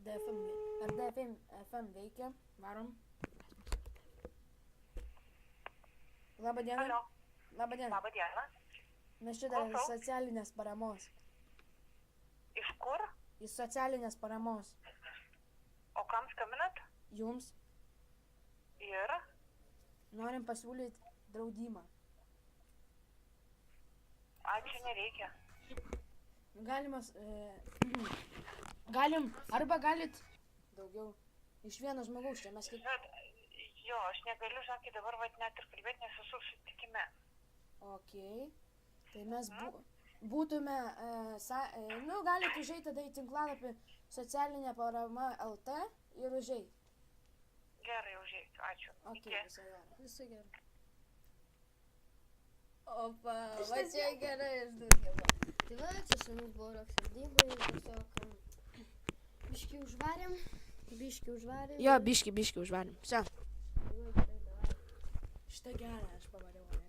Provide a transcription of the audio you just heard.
Ar DFM veikia? Varom. Labą dieną. Alio. Labą dieną. Labą dieną. Mes čia dėl Klausau. socialinės paramos. Iš kur? Iš socialinės paramos. O kam skambinat? Jums Ir? norim pasiūlyti draudimą. Ačiū, nereikia. Galimas, galim, arba galit daugiau. Iš vieno žmogaus čia mes kiek... Bet, jo, aš negaliu, žinokit, dabar vat net ir kalbėti, nes esu susitikime. Okei. Tai mes būtume, galit užeiti tada į tinklalapį socialinė parama LT ir užeiti. Gerai, užeisiu, ačiū. Okei, visai gerai. Opa, va čia gerai išdurkėva. Tai va, čia šiandien buvo Roksardybai, tiesiog biškį užvarėm. Jo, biškį užvarėm. Все. Tai va, gerai, davai. Šitą gerą aš pavariau, ne?